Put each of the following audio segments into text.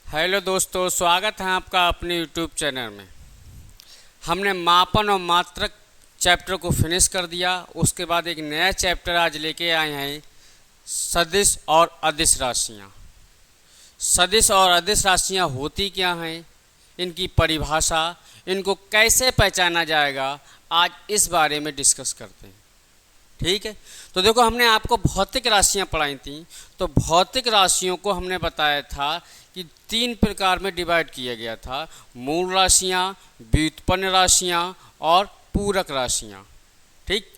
Hello दोस्तों, स्वागत है आपका अपने यूट्यूब चैनल में। हमने मापन और मात्रक चैप्टर को फिनिश कर दिया। उसके बाद एक नया चैप्टर आज लेके आए हैं, सदिश और अदिश राशियाँ। सदिश और अदिश राशियाँ होती क्या हैं, इनकी परिभाषा, इनको कैसे पहचाना जाएगा, आज इस बारे में डिस्कस करते हैं। ठीक है, तो देखो, हमने आपको भौतिक राशियाँ पढ़ाई थी। तो भौतिक राशियों को हमने बताया था कि 3 प्रकार में डिवाइड किया गया था: मूल राशियाँ, व्युत्पन्न राशियाँ और पूरक राशियाँ। ठीक,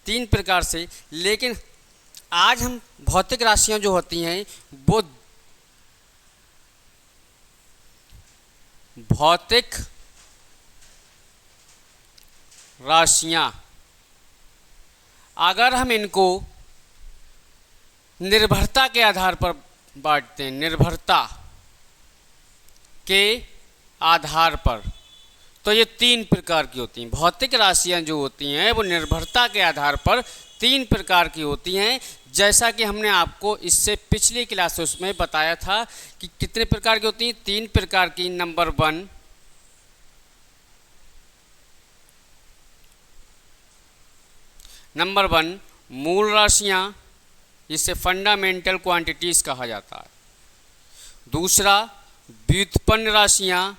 3 प्रकार से। लेकिन आज हम भौतिक राशियाँ जो होती हैं वो भौतिक राशियाँ, अगर हम इनको निर्भरता के आधार पर बांटते हैं, निर्भरता के आधार पर, तो ये 3 प्रकार की होती हैं। भौतिक राशियां जो होती हैं वो निर्भरता के आधार पर 3 प्रकार की होती हैं। जैसा कि हमने आपको इससे पिछली क्लासेस में बताया था कि कितने प्रकार की होती हैं, 3 प्रकार की। नंबर 1 मूल राशियां, जिसे फंडामेंटल क्वांटिटीज कहा जाता है। दूसरा, व्युत्पन्न राशियां,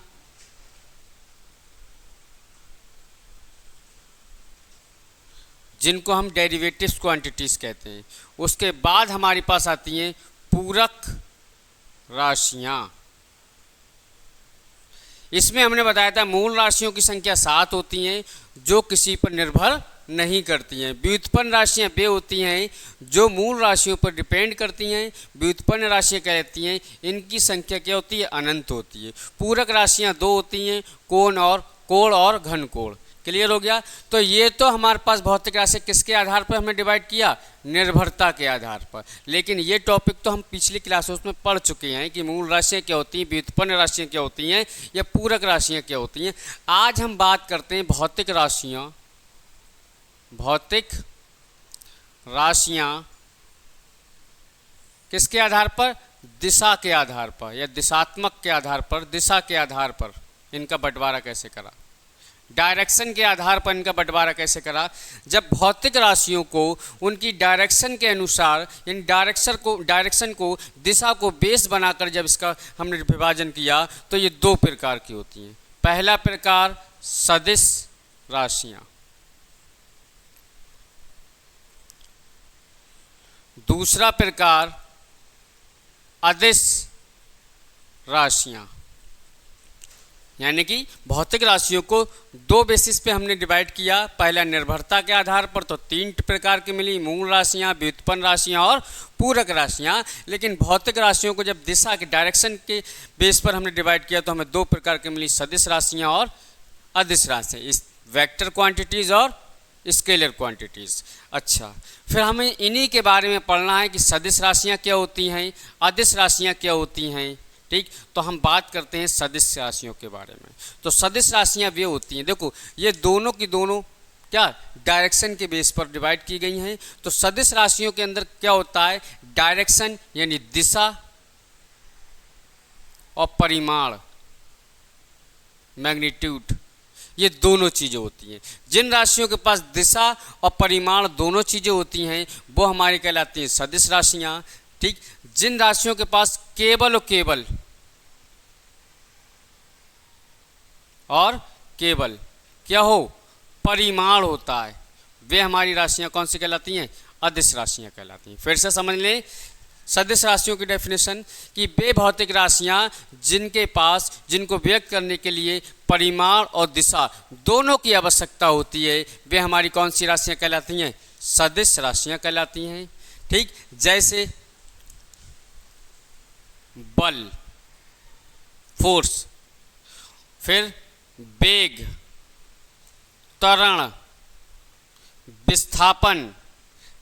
जिनको हम डेरिवेटिव्स क्वांटिटीज कहते हैं। उसके बाद हमारे पास आती हैं पूरक राशियां। इसमें हमने बताया था मूल राशियों की संख्या 7 होती हैं जो किसी पर निर्भर नहीं करती हैं। व्युत्पन्न राशियाँ वे होती हैं जो मूल राशियों पर डिपेंड करती हैं। व्युत्पन्न राशियाँ कहती हैं, इनकी संख्या क्या होती है, अनंत होती है। पूरक राशियाँ 2 होती हैं, कोण और घन कोण। क्लियर हो गया। तो ये तो हमारे पास भौतिक राशि किसके आधार पर हमने डिवाइड किया, निर्भरता के आधार पर। लेकिन ये टॉपिक तो हम पिछली क्लासों में पढ़ चुके हैं कि मूल राशियाँ क्या होती हैं, व्युत्पन्न राशियाँ क्या होती हैं, या पूरक राशियाँ क्या होती हैं। आज हम बात करते हैं भौतिक राशियाँ। भौतिक राशियाँ किसके आधार पर, दिशा के आधार पर, या दिशात्मक के आधार पर, दिशा के आधार पर इनका बंटवारा कैसे करा, डायरेक्शन के आधार पर इनका बंटवारा कैसे करा। जब भौतिक राशियों को उनकी डायरेक्शन के अनुसार, इन डायरेक्शन को दिशा को बेस बनाकर जब इसका हमने विभाजन किया, तो ये 2 प्रकार की होती हैं। पहला प्रकार सदिश राशियाँ, दूसरा प्रकार अदिश राशियाँ। यानी कि भौतिक राशियों को 2 बेसिस पे हमने डिवाइड किया। पहला निर्भरता के आधार पर, तो 3 प्रकार की मिली, मूल राशियाँ, व्युत्पन्न राशियाँ और पूरक राशियाँ। लेकिन भौतिक राशियों को जब दिशा के, डायरेक्शन के बेस पर हमने डिवाइड किया तो हमें 2 प्रकार की मिली, सदिश राशियाँ और अदिश राशियाँ, इस वेक्टर क्वांटिटीज़ और स्केलर क्वांटिटीज़। अच्छा, फिर हमें इन्हीं के बारे में पढ़ना है कि सदिश राशियाँ क्या होती हैं, अदिश राशियाँ क्या होती हैं। ठीक, तो हम बात करते हैं सदिश राशियों के बारे में। तो सदिश राशियाँ वे होती हैं, देखो, ये दोनों की दोनों क्या डायरेक्शन के बेस पर डिवाइड की गई हैं। तो सदिश राशियों के अंदर क्या होता है, डायरेक्शन यानी दिशा और परिमाण, मैग्नीट्यूड, ये दोनों चीज़ें होती हैं। जिन राशियों के पास दिशा और परिमाण दोनों चीज़ें होती हैं वो हमारी कहलाती हैं सदिश राशियाँ। ठीक, जिन राशियों के पास केवल और केवल क्या हो, परिमाण होता है, वे हमारी राशियाँ कौन सी कहलाती हैं, अदिश राशियाँ कहलाती हैं। फिर से समझ लें सदिश राशियों की डेफिनेशन, कि वे भौतिक राशियाँ जिनको व्यक्त करने के लिए परिमाण और दिशा दोनों की आवश्यकता होती है, वे हमारी कौन सी राशियाँ कहलाती हैं, सदिश राशियाँ कहलाती हैं। ठीक, जैसे बल, फोर्स, फिर वेग, त्वरण, विस्थापन,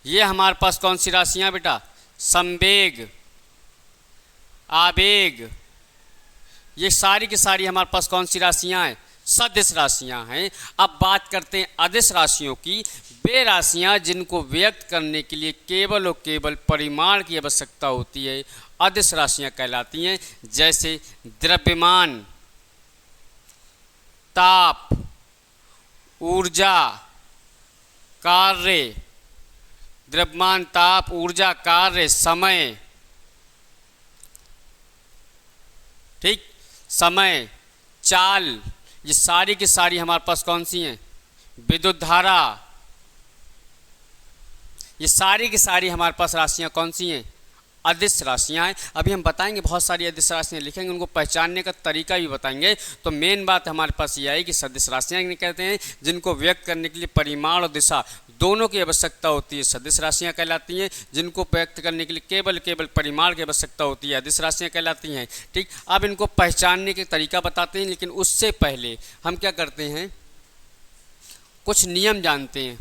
ये हमारे पास कौन सी राशियाँ बेटा, संवेग, आवेग, ये सारी की सारी हमारे पास कौन सी राशियाँ हैं, सदिश राशियाँ हैं। अब बात करते हैं अदिश राशियों की। वे राशियाँ जिनको व्यक्त करने के लिए केवल और केवल परिमाण की आवश्यकता होती है, अदिश राशियां कहलाती हैं, जैसे द्रव्यमान, ताप, ऊर्जा, कार्य, द्रव्यमान, ताप, ऊर्जा, कार्य, समय, ठीक, समय, चाल, ये सारी की सारी हमारे पास कौन सी हैं? विद्युत धारा, ये सारी की सारी हमारे पास राशियां कौन सी हैं? अदिश राशियां हैं। अभी हम बताएंगे, बहुत सारी अदिश राशियां लिखेंगे, उनको पहचानने का तरीका भी बताएंगे। तो मेन बात हमारे पास ये आई कि सदिश राशियां कहते हैं जिनको व्यक्त करने के लिए परिमाण और दिशा दोनों की आवश्यकता होती है, सदिश राशियां कहलाती हैं। जिनको व्यक्त करने के लिए केवल परिमाण की आवश्यकता होती है, अदिश राशियां कहलाती हैं। ठीक, अब इनको पहचानने के तरीका बताते हैं, लेकिन उससे पहले हम क्या करते हैं, कुछ नियम जानते हैं,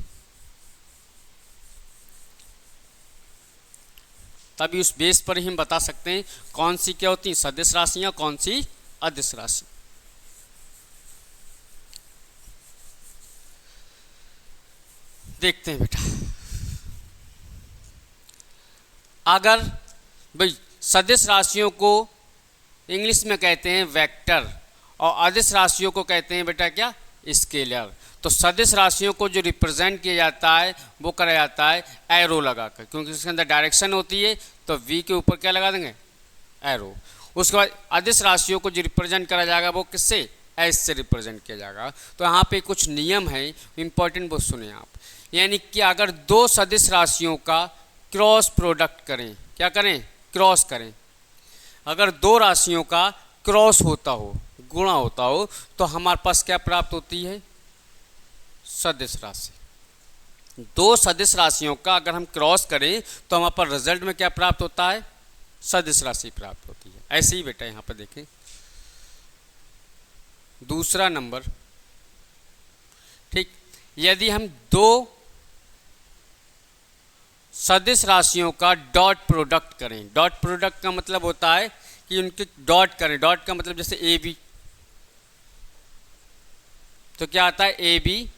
तभी उस बेस पर ही हम बता सकते हैं कौन सी क्या होती हैं सदिश राशियां, कौन सी अदिश राशि। देखते हैं बेटा, अगर भाई सदिश राशियों को इंग्लिश में कहते हैं वेक्टर और अदिश राशियों को कहते हैं बेटा क्या? स्केलर। तो सदिश राशियों को जो रिप्रेजेंट किया जाता है वो करा जाता है एरो लगाकर, क्योंकि उसके अंदर डायरेक्शन होती है, तो वी के ऊपर क्या लगा देंगे? एरो। उसके बाद अदिश राशियों को जो रिप्रेजेंट करा जाएगा वो किससे? एस से रिप्रेजेंट किया जाएगा। तो यहाँ पे कुछ नियम है इंपॉर्टेंट, वो सुने आप। यानी कि अगर दो सदिश राशियों का क्रॉस प्रोडक्ट करें, क्या करें? क्रॉस करें। अगर दो राशियों का क्रॉस होता हो, गुणा होता हो, तो हमारे पास क्या प्राप्त होती है? सदिश राशि। दो सदिश राशियों का अगर हम क्रॉस करें तो हमारे पास रिजल्ट में क्या प्राप्त होता है? सदिश राशि प्राप्त होती है। ऐसे ही बेटा यहाँ पर देखें, दूसरा नंबर, ठीक, यदि हम दो सदिश राशियों का डॉट प्रोडक्ट करें, डॉट प्रोडक्ट का मतलब होता है कि उनके डॉट करें, डॉट का मतलब जैसे ए बी, तो क्या आता है? A B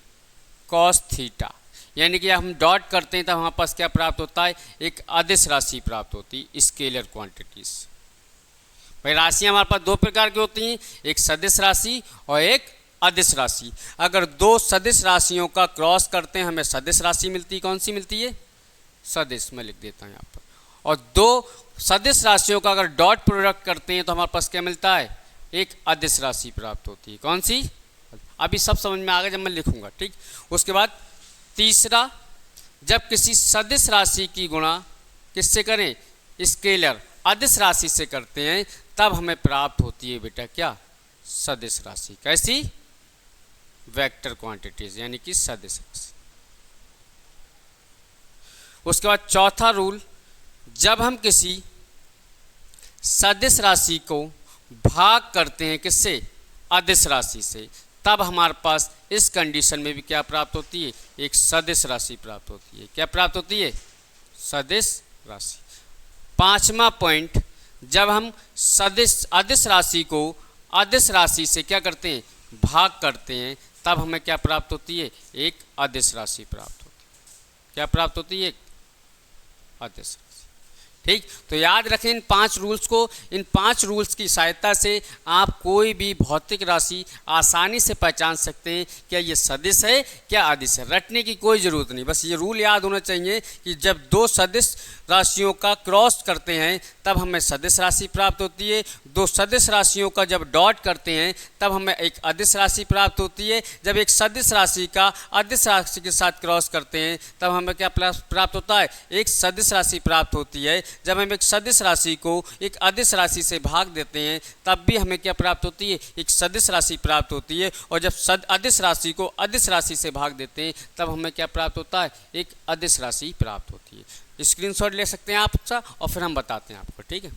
cos theta. यानी कि हम डॉट करते हैं तो हमारे पास क्या प्राप्त होता है? एक अदिश राशि प्राप्त होती है, स्केलर क्वांटिटीज। भाई राशियां हमारे पास दो प्रकार की होती हैं, एक सदिश राशि और एक अदिश राशि। अगर दो सदिश राशियों का क्रॉस करते हैं हमें सदिश राशि मिलती है। कौन सी मिलती है? सदिश। मैं लिख देता हूँ यहाँ पर। और दो सदिश राशियों का अगर डॉट प्रोडक्ट करते हैं तो हमारे पास क्या मिलता है? एक अदिश राशि प्राप्त होती है। कौन सी? अभी सब समझ में आ गया जब मैं लिखूंगा, ठीक। उसके बाद तीसरा, जब किसी सदिश राशि की गुणा किससे करें? स्केलर अदिश राशि से करते हैं, तब हमें प्राप्त होती है बेटा क्या? सदिश राशि। कैसी? वेक्टर क्वांटिटीज, यानी कि सदिश राशि। उसके बाद चौथा रूल, जब हम किसी सदिश राशि को भाग करते हैं किससे? अदिश राशि से, तब हमारे पास इस कंडीशन में भी क्या प्राप्त होती है? एक सदिश राशि प्राप्त होती है। क्या प्राप्त होती है? सदिश राशि। पांचवा पॉइंट, जब हम अदिश राशि को अदिश राशि से क्या करते हैं? भाग करते हैं, तब हमें क्या प्राप्त होती है? एक अदिश राशि प्राप्त होती है। क्या प्राप्त होती है? एक अदिश राशि। ठीक, तो याद रखें इन 5 रूल्स को। इन 5 रूल्स की सहायता से आप कोई भी भौतिक राशि आसानी से पहचान सकते हैं क्या ये सदिश है क्या अदिश है। रटने की कोई ज़रूरत नहीं, बस ये रूल याद होना चाहिए कि जब दो सदिश राशियों का क्रॉस करते हैं तब हमें सदिश राशि प्राप्त होती है। दो सदिश राशियों का जब डॉट करते हैं तब हमें एक अदिश राशि प्राप्त होती है। जब एक सदिश राशि का अदिश राशि के साथ क्रॉस करते हैं तब हमें क्या प्राप्त होता है? एक सदिश राशि प्राप्त होती है। जब हम एक सदिश राशि को एक अदिश राशि से भाग देते हैं तब भी हमें क्या प्राप्त होती है? एक सदिश राशि प्राप्त होती है। और जब अदिश राशि को अदिश राशि से भाग देते हैं तब हमें क्या प्राप्त होता है? एक अदिश राशि प्राप्त होती है। स्क्रीनशॉट ले सकते हैं आप उसका और फिर हम बताते हैं आपको, ठीक है।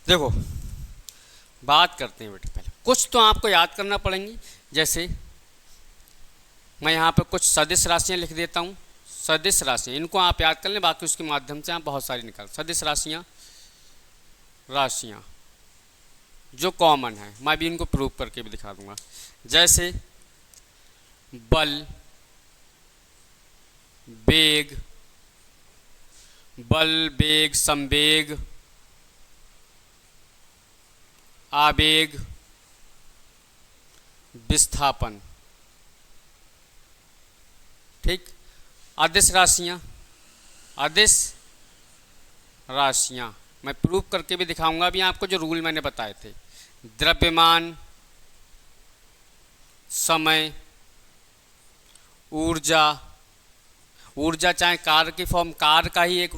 देखो बात करते हैं बेटा, पहले कुछ तो आपको याद करना पड़ेंगी। जैसे मैं यहाँ पे कुछ सदिश राशियाँ लिख देता हूँ, सदिश राशि, इनको आप याद कर लें, बाकी उसके माध्यम से आप बहुत सारी निकाल। सदिश राशियाँ, राशियाँ जो कॉमन है, मैं भी इनको प्रूव करके भी दिखा दूंगा। जैसे बल, वेग, बल, वेग, संवेग, आवेग, विस्थापन। ठीक। अदिश राशियाँ, अदिश राशियाँ मैं प्रूव करके भी दिखाऊंगा अभी आपको, जो रूल मैंने बताए थे। द्रव्यमान, समय, ऊर्जा, ऊर्जा चाहे कार्य की फॉर्म, कार्य का ही एक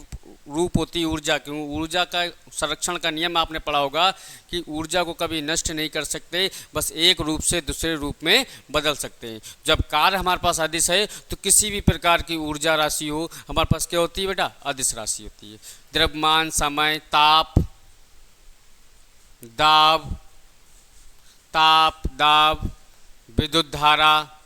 रूप होती है ऊर्जा। क्यों? ऊर्जा का संरक्षण का नियम आपने पढ़ा होगा कि ऊर्जा को कभी नष्ट नहीं कर सकते, बस एक रूप से दूसरे रूप में बदल सकते हैं। जब कार्य हमारे पास अदिश है तो किसी भी प्रकार की ऊर्जा राशि हो हमारे पास क्या होती है बेटा? अदिश राशि होती है। द्रव्यमान, समय, ताप, दाब, ताप, दाब, विद्युत धारा,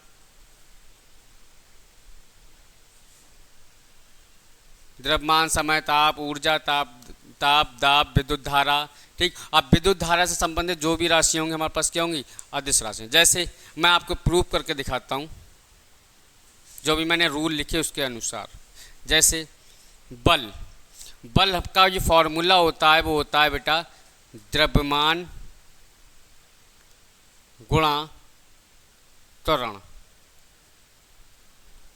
द्रव्यमान, समय, ताप, ऊर्जा, ताप, दाब, विद्युत धारा। ठीक। अब विद्युत धारा से संबंधित जो भी राशि होंगी हमारे पास क्या होंगी? अदिश राशि। जैसे मैं आपको प्रूव करके दिखाता हूँ, जो भी मैंने रूल लिखे उसके अनुसार। जैसे बल, बल का जो फॉर्मूला होता है वो होता है बेटा द्रव्यमान गुणा त्वरण।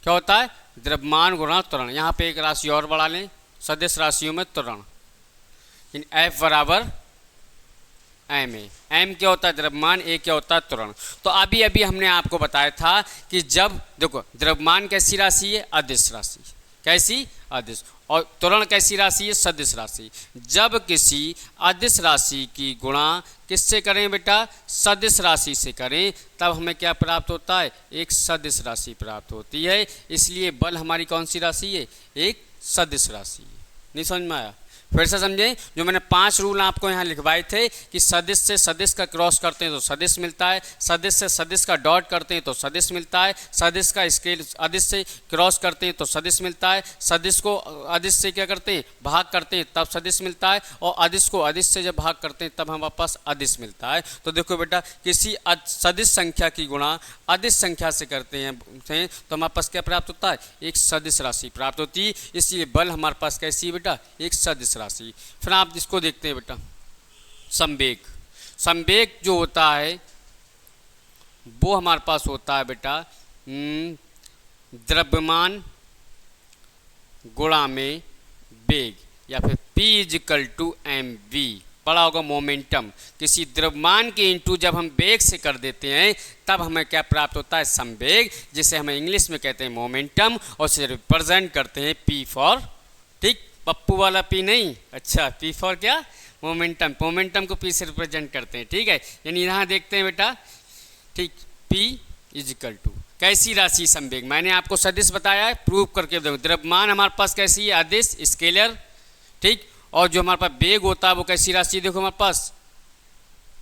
क्या होता है? द्रव्यमान गुणा त्वरण। यहाँ पे एक राशि और बढ़ा लें, सदिश राशियों में त्वरण। F बराबर एम ए। एम क्या होता है? द्रव्यमान, ए क्या होता है? त्वरण। तो अभी अभी हमने आपको बताया था कि जब देखो द्रव्यमान कैसी राशि है? अदिश राशि। कैसी? अदिश। और त्वरण कैसी राशि है? सदिश राशि। जब किसी अदिश राशि की गुणा किससे करें बेटा? सदिश राशि से करें, तब हमें क्या प्राप्त होता है? एक सदिश राशि प्राप्त होती है। इसलिए बल हमारी कौन सी राशि है? एक सदिश राशि है। नहीं समझ में आया? फिर से समझें, जो मैंने 5 रूल आपको यहाँ लिखवाए थे कि सदिश से सदिश का क्रॉस करते हैं तो सदिश मिलता है, सदिश से सदिश का डॉट करते हैं तो सदिश मिलता है, सदिश का स्केल अदिश से क्रॉस करते हैं तो सदिश मिलता है, सदिश को अदिश से क्या करते हैं? भाग करते हैं तब सदिश मिलता है, और अदिश को अदिश से जब भाग करते हैं तब हमारे पास अदिश मिलता है। तो देखो बेटा, किसी सदिश संख्या की गुणा अदिश संख्या से करते हैं तो हमारे पास क्या प्राप्त होता है? एक सदिश राशि प्राप्त होती है। इसलिए बल हमारे पास कैसी है बेटा? एक सदिश राशि। फिर आप जिसको देखते हैं बेटा संवेग, संवेग जो होता है वो हमारे पास होता है बेटा द्रव्यमान गुणा में वेग, या फिर P = mv। पढ़ा होगा मोमेंटम। किसी द्रव्यमान के इंटू जब हम वेग से कर देते हैं तब हमें क्या प्राप्त होता है? संवेग, जिसे हम इंग्लिश में कहते हैं मोमेंटम, और उसे रिप्रेजेंट करते हैं P फॉर, ठीक, पप्पू वाला P नहीं, अच्छा P फॉर क्या? मोमेंटम। मोमेंटम को P से रिप्रेजेंट करते हैं। ठीक है, यानी यहाँ देखते हैं बेटा, ठीक, P = कैसी राशि? संवेग। मैंने आपको सदिश बताया है, प्रूव करके दो। द्रव्यमान हमारे पास कैसी है? अदिश, स्केलर। ठीक। और जो हमारे पास वेग होता है वो कैसी राशि? देखो हमारे पास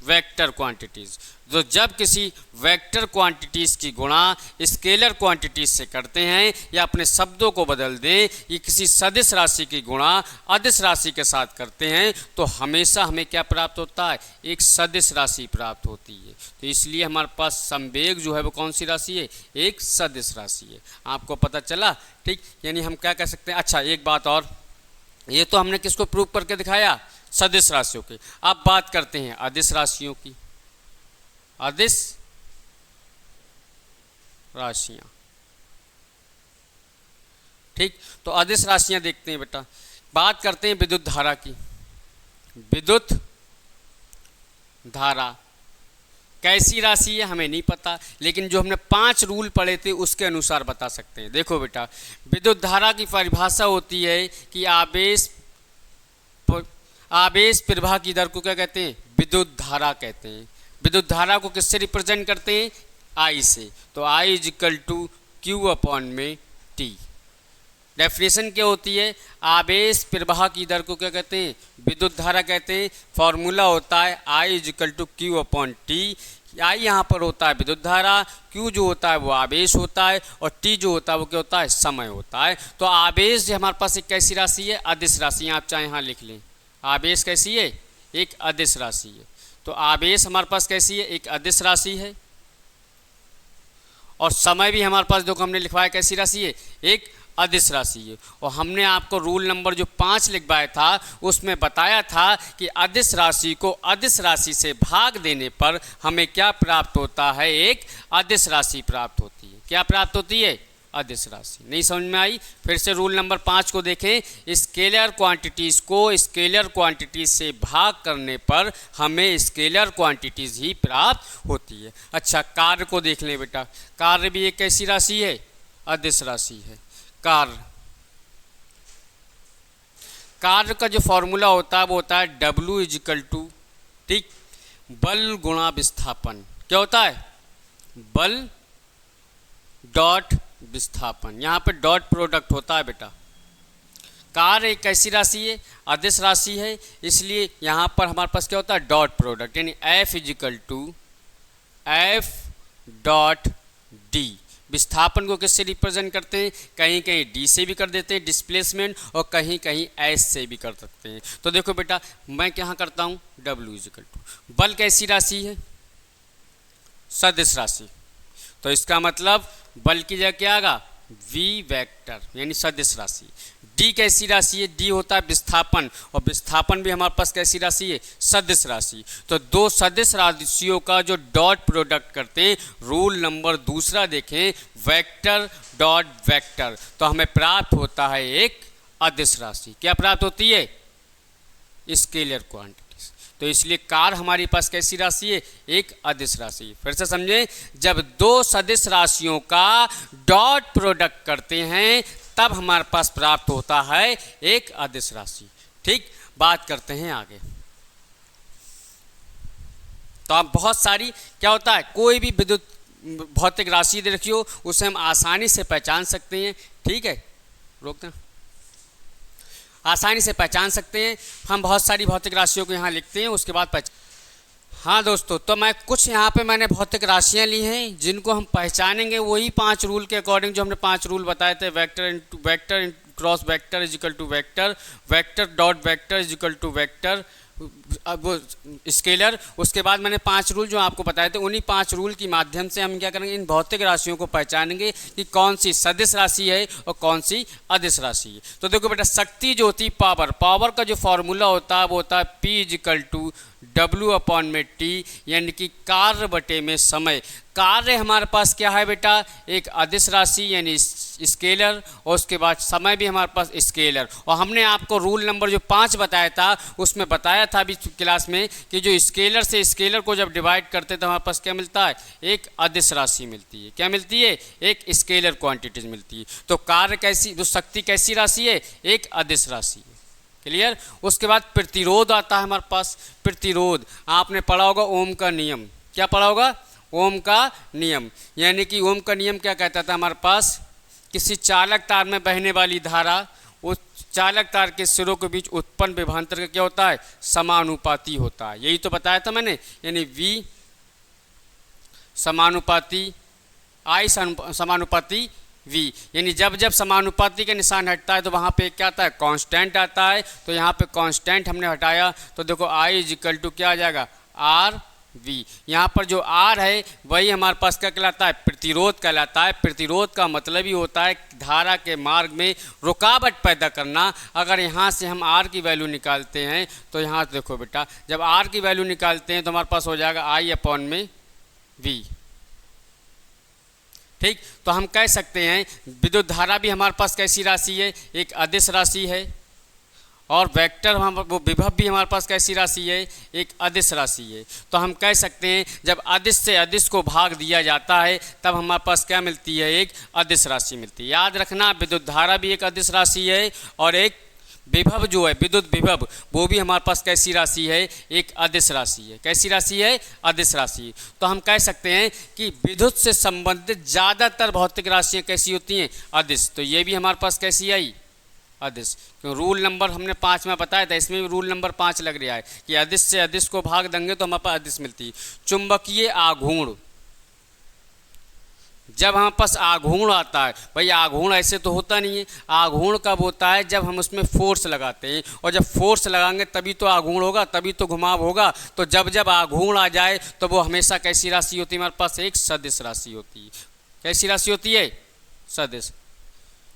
वेक्टर क्वांटिटीज। तो जब किसी वेक्टर क्वांटिटीज की गुणा स्केलर क्वांटिटीज से करते हैं, या अपने शब्दों को बदल दें, ये किसी सदिश राशि की गुणा अदिश राशि के साथ करते हैं, तो हमेशा हमें क्या प्राप्त होता है? एक सदिश राशि प्राप्त होती है। तो इसलिए हमारे पास संवेग जो है वो कौन सी राशि है? एक सदिश राशि है। आपको पता चला? ठीक। यानी हम क्या कह सकते हैं? अच्छा, एक बात और, ये तो हमने किसको प्रूव करके दिखाया? सदिश राशियों की। अब बात करते हैं अदिश राशियों की। अदिश राशियां, ठीक। तो अदिश राशियां देखते हैं बेटा। बात करते हैं विद्युत धारा की। विद्युत धारा कैसी राशि है हमें नहीं पता, लेकिन जो हमने 5 रूल पढ़े थे उसके अनुसार बता सकते हैं। देखो बेटा, विद्युत धारा की परिभाषा होती है कि आवेश प्रवाह की दर को क्या कहते हैं? विद्युत धारा कहते हैं। विद्युत धारा को किससे रिप्रेजेंट करते हैं? I से। तो I = Q/T। डेफिनेशन क्या होती है? आवेश प्रवाह की दर को क्या कहते हैं? विद्युत धारा कहते हैं। फॉर्मूला होता है I = Q/T, आई यहाँ पर होता है विद्युत धारा, Q जो होता है वो आवेश होता है, और T जो होता है वो क्या होता है, समय होता है। तो आवेश जो हमारे पास एक कैसी राशि है, अदिश राशि, आप चाहे यहाँ लिख लें। आवेश कैसी है, एक अदिश राशि है। तो आवेश हमारे पास कैसी है, एक अदिश राशि है, और समय भी हमारे पास जो हमने लिखवाया कैसी राशि है, एक अदिश राशि है। और हमने आपको रूल नंबर जो 5 लिखवाया था उसमें बताया था कि अदिश राशि को अदिश राशि से भाग देने पर हमें क्या प्राप्त होता है, एक अदिश राशि प्राप्त होती है। क्या प्राप्त होती है, अदिश राशि। नहीं समझ में आई, फिर से रूल नंबर 5 को देखें। स्केलर क्वांटिटीज़ को स्केलर क्वांटिटीज से भाग करने पर हमें स्केलर क्वांटिटीज ही प्राप्त होती है। अच्छा, कार्य को देख लें बेटा। कार्य भी एक कैसी राशि है, अदिश राशि है। कार्य का जो फॉर्मूला होता है वो होता है W = ठीक, बल गुणा विस्थापन। क्या होता है, बल डॉट विस्थापन। यहाँ पे डॉट प्रोडक्ट होता है बेटा। कार्य एक कैसी राशि है, अदिश राशि है, इसलिए यहाँ पर हमारे पास क्या होता है, डॉट प्रोडक्ट, यानी F = F डॉट D। विस्थापन को किससे रिप्रेजेंट करते हैं, कहीं कहीं D से भी कर देते हैं डिस्प्लेसमेंट, और कहीं कहीं S से भी कर सकते हैं। तो देखो बेटा, मैं क्या करता हूँ, W = बल कैसी राशि है, सदिश राशि। तो इसका मतलब बल की जगह क्या आएगा, V वेक्टर, यानी सदिश राशि। D कैसी राशि है, D होता है विस्थापन, और विस्थापन भी हमारे पास कैसी राशि है, सदिश राशि। तो दो सदिश राशियों का जो डॉट प्रोडक्ट करते हैं, रूल नंबर 2 देखें, वेक्टर डॉट वेक्टर, तो हमें प्राप्त होता है एक अदिश राशि। क्या प्राप्त होती है, स्केलर क्वांटिटीज। तो इसलिए कार्य हमारे पास कैसी राशि है, एक अदिश राशि। फिर से समझें, जब दो सदिश राशियों का डॉट प्रोडक्ट करते हैं तब हमारे पास प्राप्त होता है एक अदिश राशि। ठीक, बात करते हैं आगे। तो आप बहुत सारी क्या होता है, कोई भी विद्युत भौतिक राशि दे रखी हो उसे हम आसानी से पहचान सकते हैं। ठीक है, रोकते हैं, आसानी से पहचान सकते हैं। हम बहुत सारी भौतिक राशियों को यहाँ लिखते हैं, उसके बाद हाँ दोस्तों, तो मैं कुछ यहाँ पे मैंने भौतिक राशियाँ ली हैं जिनको हम पहचानेंगे वही 5 रूल के अकॉर्डिंग, जो हमने 5 रूल बताए थे। Vector cross vector = vector, vector dot vector = vector, वो स्केलर। उसके बाद मैंने 5 रूल जो आपको बताए थे, उन्हीं 5 रूल की माध्यम से हम क्या करेंगे, इन भौतिक राशियों को पहचानेंगे कि कौन सी सदिश राशि है और कौन सी अदिश राशि है। तो देखो बेटा, शक्ति जो होती है, पावर का जो फॉर्मूला होता है वो होता है P = W/T, यानी कि कार्य बटे में समय। कार्य हमारे पास क्या है बेटा, एक अदिश राशि यानी स्केलर, और उसके बाद समय भी हमारे पास स्केलर। और हमने आपको रूल नंबर जो 5 बताया था उसमें बताया था अभी क्लास में कि जो स्केलर से स्केलर को जब डिवाइड करते हैं तो हमारे पास क्या मिलता है, एक अदिश राशि मिलती है। क्या मिलती है, एक स्केलर क्वांटिटीज मिलती है। तो कार्य कैसी, जो शक्ति कैसी राशि है, एक अदिश राशि है। क्लियर। उसके बाद प्रतिरोध आता है हमारे पास। प्रतिरोध आपने पढ़ा होगा ओम का नियम। क्या पढ़ा होगा, ओम का नियम। यानी कि ओम का नियम क्या कहता था हमारे पास, किसी चालक तार में बहने वाली धारा उस चालक तार के सिरों के बीच उत्पन्न विभवांतर का क्या होता है, समानुपाती होता है। यही तो बताया था मैंने, यानी V समानुपाती I समानुपाती V, यानी जब जब समानुपाती का निशान हटता है तो वहाँ पे क्या आता है, कांस्टेंट आता है। तो यहाँ पे कांस्टेंट हमने हटाया तो देखो I = क्या आ जाएगा, RV। यहाँ पर जो R है वही हमारे पास क्या कहलाता है, प्रतिरोध कहलाता है। प्रतिरोध का मतलब ही होता है धारा के मार्ग में रुकावट पैदा करना। अगर यहाँ से हम R की वैल्यू निकालते हैं तो यहाँ देखो बेटा, जब R की वैल्यू निकालते हैं तो हमारे पास हो जाएगा I/V। ठीक, तो हम कह सकते हैं विद्युत धारा भी हमारे पास कैसी राशि है, एक अदिश राशि है। और वेक्टर वो विभव भी हमारे पास कैसी राशि है, एक अदिश राशि है। तो हम कह सकते हैं जब अदिश से अदिश को भाग दिया जाता है तब हमारे पास क्या मिलती है, एक अदिश राशि मिलती है। याद रखना, विद्युत धारा भी एक अदिश राशि है और एक विभव जो है विद्युत विभव वो भी हमारे पास कैसी राशि है, एक अदिश राशि है। कैसी राशि है, अदिश राशि। तो हम कह सकते हैं कि विद्युत से संबंधित ज़्यादातर भौतिक राशियाँ कैसी होती हैं, अदिश। तो ये भी हमारे पास कैसी आई, अदिश। क्यों रूल नंबर हमने 5 में बताया था, इसमें भी रूल नंबर 5 लग रहा है कि अदिश से अदिश को भाग देंगे तो हमारे पास अदिश मिलती है। चुंबकीय आघूर्ण, जब हमारे पास आघूर्ण आता है, भाई आघूर्ण ऐसे तो होता नहीं है, आघूर्ण कब होता है जब हम उसमें फोर्स लगाते हैं, और जब फोर्स लगाएंगे तभी तो आघूर्ण होगा, तभी तो घुमाव होगा। तो जब जब आघूर्ण आ जाए तो वो हमेशा कैसी राशि होती है हमारे पास, एक सदिश राशि होती है। कैसी राशि होती है, सदिश।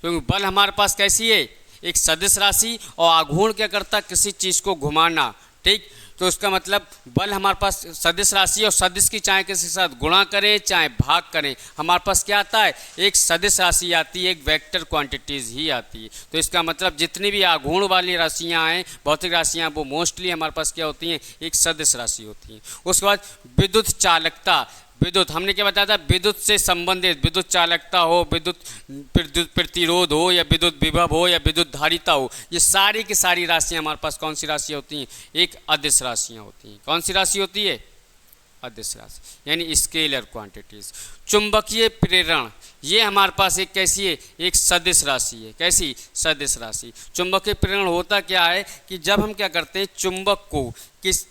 क्योंकि बल हमारे पास कैसी है, एक सदिश राशि, और आघूर्ण क्या करता है, किसी चीज़ को घुमाना, ठीक। तो उसका मतलब बल हमारे पास सदिश राशि, और सदिश की चाहे किसी के साथ गुणा करें चाहे भाग करें, हमारे पास क्या आता है, एक सदिश राशि आती है, एक वेक्टर क्वांटिटीज ही आती है। तो इसका मतलब जितनी भी आघूर्ण वाली राशियां हैं, भौतिक राशियां, वो मोस्टली हमारे पास क्या होती हैं, एक सदिश राशि होती हैं। उसके बाद विद्युत चालकता, विद्युत हमने क्या बताया था, विद्युत से संबंधित विद्युत चालकता हो, विद्युत प्रतिरोध हो, या विद्युत विभव हो, या विद्युत धारिता हो, ये सारी की सारी राशियां हमारे पास कौन सी राशि होती हैं, एक अदिश राशियां होती हैं। कौन सी राशि होती है, अदिश राशि, यानी स्केलर क्वांटिटीज। चुंबकीय प्रेरण, ये हमारे पास एक कैसी है, एक सदिश राशि है। कैसी, सदिश राशि। चुंबकीय प्रेरण होता क्या है कि जब हम क्या करते हैं, चुंबक को किस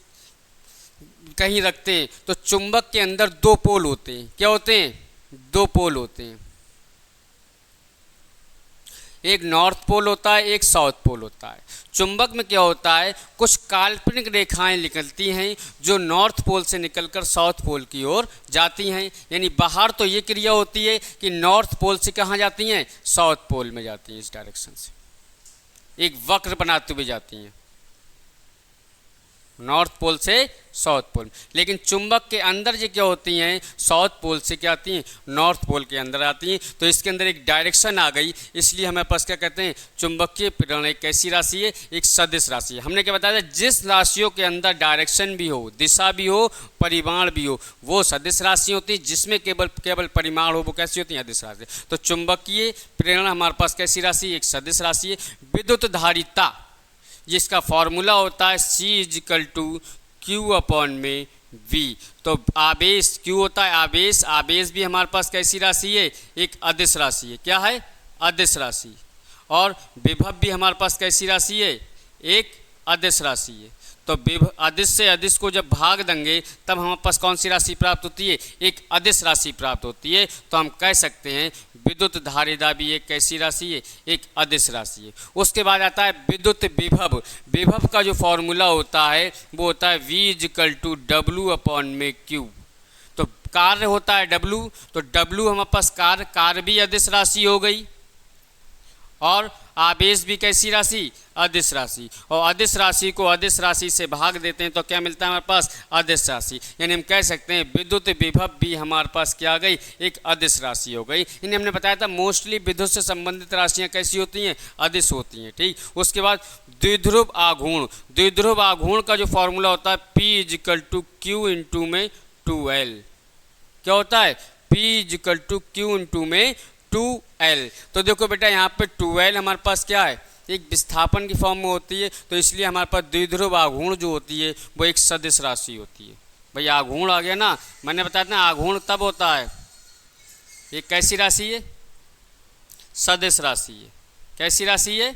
कहीं रखते हैं तो चुंबक के अंदर दो पोल होते हैं। क्या होते हैं, दो पोल होते हैं, एक नॉर्थ पोल होता है, एक साउथ पोल होता है। चुंबक में क्या होता है, कुछ काल्पनिक रेखाएं निकलती हैं जो नॉर्थ पोल से निकलकर साउथ पोल की ओर जाती हैं। यानी बाहर तो ये क्रिया होती है कि नॉर्थ पोल से कहाँ जाती हैं, साउथ पोल में जाती हैं, इस डायरेक्शन से एक वक्र बनाते हुए जाती हैं, नॉर्थ पोल से साउथ पोल। लेकिन चुंबक के अंदर ये क्या होती हैं, साउथ पोल से क्या आती हैं, नॉर्थ पोल के अंदर आती हैं। तो इसके अंदर एक डायरेक्शन आ गई, इसलिए हमें पास क्या कहते हैं, चुंबकीय प्रेरण एक कैसी राशि है, एक सदिश राशि है। हमने क्या बताया था, जिस राशियों के अंदर डायरेक्शन भी हो, दिशा भी हो, परिमाण भी हो, वो सदिश राशि होती है। जिसमें केवल परिमाण हो, वो कैसी होती है, अदिश राशि। तो चुंबकीय प्रेरण हमारे पास कैसी राशि, एक सदिश राशि है। विद्युत धारिता, जिसका फॉर्मूला होता है C/Q/V। तो आवेश Q होता है आवेश, आवेश भी हमारे पास कैसी राशि है, एक अदिश राशि है। क्या है, अदिश राशि। और विभव भी हमारे पास कैसी राशि है, एक अदिश राशि है। तो अदिश से अदिश को जब भाग देंगे तब हमारे पास कौन सी राशि प्राप्त होती है, एक अदिश राशि प्राप्त होती है। तो हम कह सकते हैं विद्युत धारिता भी एक कैसी राशि है, एक अदिश राशि है। उसके बाद आता है विद्युत विभव। विभव का जो फॉर्मूला होता है वो होता है V/W/Q। तो कार्य होता है W, तो W हमारे पास कार्य भी अदिश राशि हो गई, और आवेश भी कैसी राशि, अदिश राशि। और अदिश राशि को अदिश राशि से भाग देते हैं तो क्या मिलता है हमारे पास, अदिश राशि। यानी हम कह सकते हैं विद्युत विभव भी हमारे पास क्या आ गई, एक अदिश राशि हो गई। यानी हमने बताया था मोस्टली विद्युत से संबंधित राशियां कैसी होती हैं, अदिश होती हैं, ठीक। उसके बाद द्विध्रुव आघूर्ण। द्विध्रुव आघूर्ण का जो फॉर्मूला होता है P/Q/2L। क्या होता है, P/Q/2L। तो देखो बेटा यहाँ पे 2L हमारे पास क्या है, एक विस्थापन की फॉर्म में होती है। तो इसलिए हमारे पास द्विध्रुव आघूर्ण जो होती है वो एक सदिश राशि होती है। भाई आघूर्ण आ गया ना, मैंने बताया था आघूर्ण तब होता है, एक कैसी राशि है, सदिश राशि है। कैसी राशि है,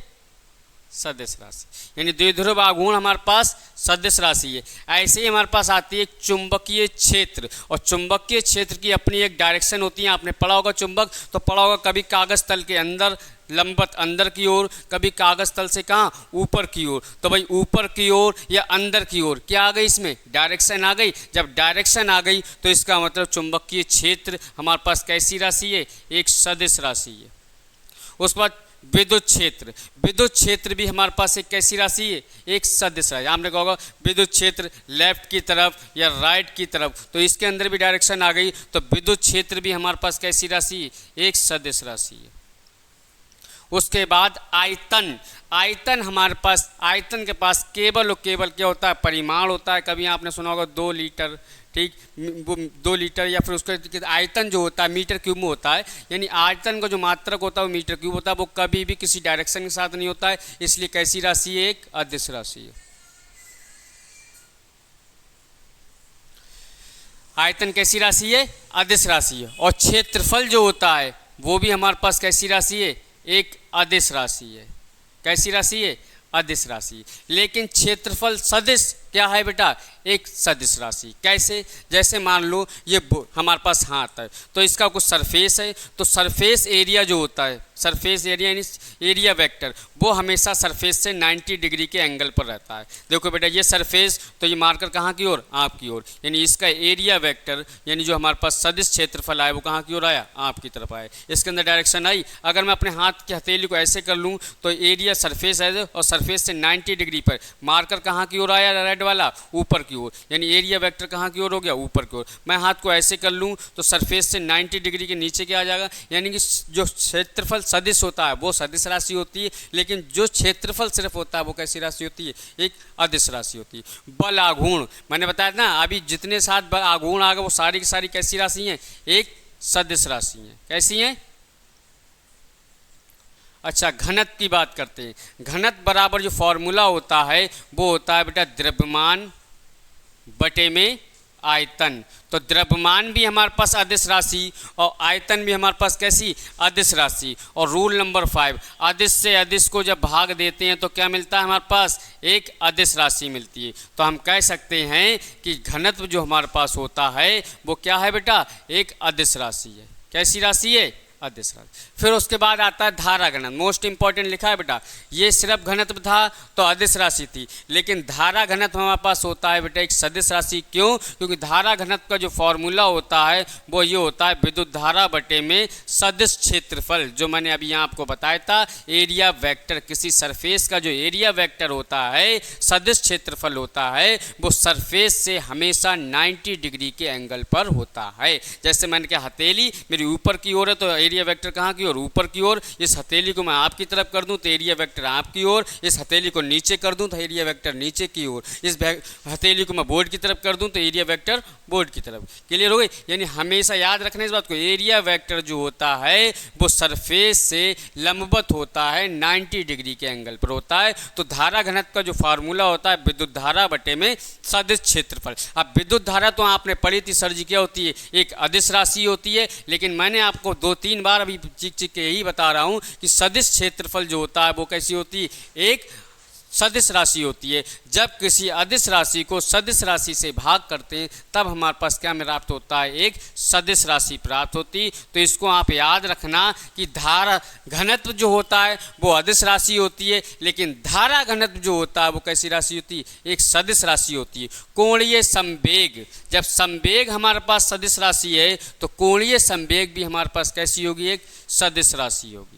सदिश राशि। यानी द्विध्रुव आघूर्ण हमारे पास सदिश राशि है। ऐसे ही हमारे पास आती है चुंबकीय क्षेत्र, और चुंबकीय क्षेत्र की अपनी एक डायरेक्शन होती है। आपने पढ़ा होगा चुंबक, तो पढ़ा होगा कभी कागज तल के अंदर लंबवत अंदर की ओर, कभी कागज तल से कहाँ, ऊपर की ओर। तो भाई ऊपर की ओर या अंदर की ओर क्या आ गई, इसमें डायरेक्शन आ गई। जब डायरेक्शन आ गई तो इसका मतलब चुंबकीय क्षेत्र हमारे पास कैसी राशि है, एक सदिश राशि है। उसके बाद विद्युत क्षेत्र। विद्युत क्षेत्र भी हमारे पास एक कैसी राशि है, एक सदिश राशि। आपने कहा होगा विद्युत क्षेत्र लेफ्ट की तरफ या राइट की तरफ, तो इसके अंदर भी डायरेक्शन आ गई। तो विद्युत क्षेत्र भी हमारे पास कैसी राशि है, एक सदिश राशि है। उसके बाद आयतन। आयतन हमारे पास, आयतन के पास केवल और केवल क्या होता है, परिमाण होता है। कभी आपने सुना होगा 2 लीटर, ठीक, वो 2 लीटर, या फिर उसका आयतन जो होता है मीटर क्यूब में होता है। यानी आयतन का जो मात्रक होता है वो मीटर क्यूब होता है। वो कभी भी किसी डायरेक्शन के साथ नहीं होता है, इसलिए कैसी राशि है, एक अदिश राशि है। आयतन कैसी राशि है, अदिश राशि है। और क्षेत्रफल जो होता है वो भी हमारे पास कैसी राशि है, एक अदिश राशि है। कैसी राशि है? अदिश राशि। लेकिन क्षेत्रफल सदिश क्या है बेटा? एक सदिश राशि। कैसे? जैसे मान लो ये हमारे पास हाथ है, तो इसका कुछ सरफेस है, तो सरफेस एरिया जो होता है, सरफेस एरिया यानी एरिया वेक्टर, वो हमेशा सरफेस से 90 डिग्री के एंगल पर रहता है। देखो बेटा ये सरफेस, तो ये मार्कर कहाँ की ओर? आपकी ओर, यानी इसका एरिया वेक्टर यानी जो हमारे पास सदिश क्षेत्रफल आया वो कहाँ की ओर आया? आपकी तरफ आया। इसके अंदर डायरेक्शन आई। अगर मैं अपने हाथ की हथेली को ऐसे कर लूँ तो एरिया सरफेस है, और सरफेस से 90 डिग्री पर मार्कर कहाँ की ओर आया? रेड वाला ऊपर की ओर, यानी एरिया वेक्टर कहाँ की ओर हो गया? ऊपर की ओर। मैं हाथ को ऐसे कर लूँ तो सरफेस से 90 डिग्री के नीचे क्या आ जाएगा? यानी कि जो क्षेत्रफल सदिश होता है वो सदिश राशि होती है, लेकिन जो क्षेत्रफल सिर्फ होता है वो कैसी राशि होती है? एक अदिश राशि होती है। बल आघूर्ण, मैंने बताया ना अभी जितने साथ बल आघूर्ण आ गए वो सारी की सारी कैसी राशि हैं? एक सदिश राशि हैं। कैसी हैं? अच्छा, घनत्व की बात करते हैं। घनत्व बराबर जो फॉर्मूला होता है वो होता है बेटा द्रव्यमान बटे में आयतन। तो द्रव्यमान भी हमारे पास अदिश राशि और आयतन भी हमारे पास कैसी? अदिश राशि। और रूल नंबर 5, अदिश से अदिश को जब भाग देते हैं तो क्या मिलता है हमारे पास? एक अदिश राशि मिलती है। तो हम कह सकते हैं कि घनत्व जो हमारे पास होता है वो क्या है बेटा? एक अदिश राशि है। कैसी राशि है? अदिश राशि। फिर उसके बाद आता है धारा घनत्व। मोस्ट इंपॉर्टेंट लिखा है बेटा, ये सिर्फ घनत्व था तो अदिश राशि थी, लेकिन धारा घनत्व हमारे पास होता है बेटा एक सदिश राशि। क्यों? क्योंकि धारा घनत्व का जो फॉर्मूला होता है वो ये होता है विद्युत धारा बटे में सदिश क्षेत्रफल, जो मैंने अभी यहाँ आपको बताया था एरिया वेक्टर। किसी सरफेस का जो एरिया वेक्टर होता है, सदिश क्षेत्रफल होता है, वो सरफेस से हमेशा 90 डिग्री के एंगल पर होता है। जैसे मैंने कहा हथेली मेरी ऊपर की ओर है तो एरिया वेक्टर कहाँ की ओर? ऊपर की ओर। इस हथेली को मैं आपकी तरफ कर दूं तो एरिया वेक्टर आपकी ओर। इस हथेली को नीचे कर दूं तो एरिया वेक्टर नीचे की ओर। इस हथेली को मैं बोर्ड की तरफ कर दूं तो एरिया वेक्टर बोर्ड की तरफ। क्लियर हो गई? यानी हमेशा याद रखना इस बात को, एरिया वेक्टर जो होता है वो सरफेस से लंबवत होता है, 90 डिग्री के एंगल पर होता है। तो धारा घनत्व का जो फार्मूला होता है विद्युत धारा बटे में सदिश क्षेत्रफल। अब विद्युत धारा तो आपने पढ़ी थी सर जी, क्या होती है? एक अदिश राशि होती है, लेकिन मैंने आपको 2-3 बार अभी चिक के यही बता रहा हूं कि सदिश क्षेत्रफल जो होता है वो कैसी होती है? एक सदिश राशि होती है। जब किसी अदिश राशि को सदिश राशि से भाग करते हैं तब हमारे पास क्या प्राप्त होता है? एक सदिश राशि प्राप्त होती। तो इसको आप याद रखना कि धारा घनत्व जो होता है वो अदिश राशि होती है, लेकिन धारा घनत्व जो होता है वो कैसी राशि होती है? एक सदिश राशि होती है। कोणीय संवेग, जब संवेग हमारे पास सदिश राशि है तो कोणीय संवेग भी हमारे पास कैसी होगी? एक सदिश राशि होगी।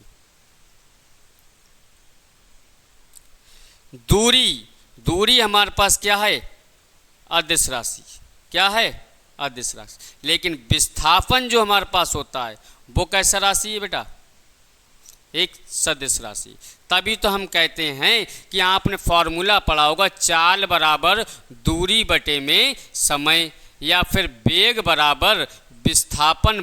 दूरी हमारे पास क्या है? अदिश राशि। क्या है? अदिश राशि। लेकिन विस्थापन जो हमारे पास होता है वो कैसा राशि है बेटा? एक सदिश राशि। तभी तो हम कहते हैं कि आपने फॉर्मूला पढ़ा होगा, चाल बराबर दूरी बटे में समय, या फिर वेग बराबर विस्थापन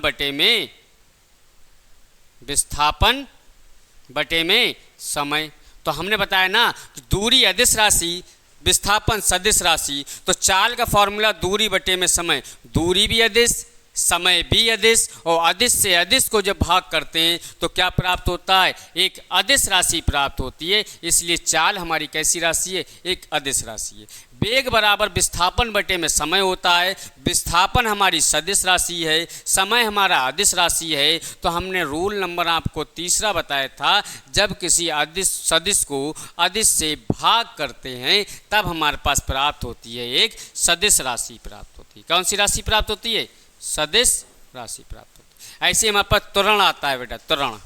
बटे में समय। तो हमने बताया ना कि दूरी अदिश राशि, विस्थापन सदिश राशि, तो चाल का फॉर्मूला दूरी बटे में समय। दूरी भी अदिश, समय भी अदिश, और अदिश से अदिश को जब भाग करते हैं तो क्या प्राप्त होता है? एक अदिश राशि प्राप्त होती है। इसलिए चाल हमारी कैसी राशि है? एक अदिश राशि है। वेग बराबर विस्थापन बटे में समय होता है। विस्थापन हमारी सदिश राशि है, समय हमारा अदिश राशि है। तो हमने रूल नंबर आपको तीसरा बताया था, जब किसी अदिश सदिश को अदिश से भाग करते हैं तब हमारे पास प्राप्त होती है एक सदिश राशि प्राप्त होती है। कौन सी राशि प्राप्त होती है? सदिश राशि प्राप्त होती है। ऐसे हमारे पास त्वरण आता है बेटा, त्वरण,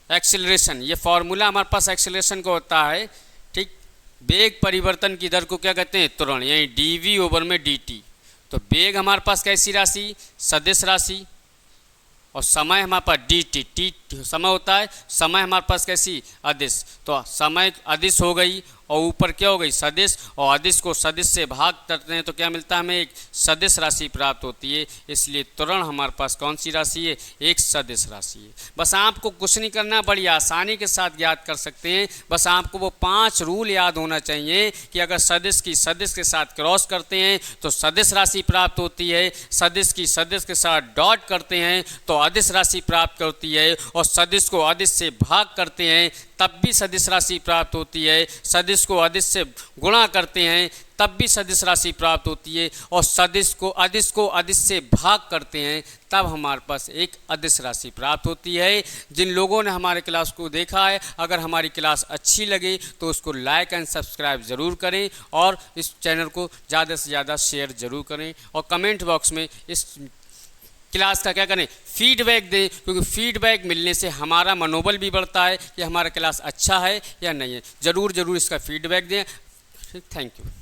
एक्सेलरेशन। ये फॉर्मूला हमारे पास एक्सेलरेशन का होता है, ठीक। वेग परिवर्तन की दर को क्या कहते हैं? त्वरण, यानी dv ओवर में dt। तो वेग हमारे पास कैसी राशि? सदिश राशि। और समय हमारे पास dt, t समय होता है, समय हमारे पास कैसी? अदिश। तो समय अदिश हो गई और ऊपर क्या हो गई? सदिश। और अदिश को सदिश से भाग करते हैं तो क्या मिलता है? हमें एक सदिश राशि प्राप्त होती है। इसलिए त्वरण हमारे पास कौन सी राशि है? एक सदिश राशि है। बस आपको कुछ नहीं करना, बड़ी आसानी के साथ याद कर सकते हैं। बस आपको वो 5 रूल याद होना चाहिए कि अगर सदिश की सदिश के साथ क्रॉस करते हैं तो सदिश राशि प्राप्त होती है, सदिश की सदिश के साथ डॉट करते हैं तो अदिश राशि प्राप्त होती है, और सदिश को अदिश से भाग करते हैं तब भी सदिश राशि प्राप्त होती है, सदिश को अदिश से गुणा करते हैं तब भी सदिश राशि प्राप्त होती है, और सदिश को अदिश से भाग करते हैं तब हमारे पास एक अदिश राशि प्राप्त होती है। जिन लोगों ने हमारे क्लास को देखा है, अगर हमारी क्लास अच्छी लगे तो उसको लाइक एंड सब्सक्राइब ज़रूर करें और इस चैनल को ज़्यादा से ज़्यादा शेयर ज़रूर करें, और कमेंट बॉक्स में इस क्लास का क्या करें, फीडबैक दें, क्योंकि फीडबैक मिलने से हमारा मनोबल भी बढ़ता है कि हमारा क्लास अच्छा है या नहीं है। ज़रूर इसका फीडबैक दें। Thank you.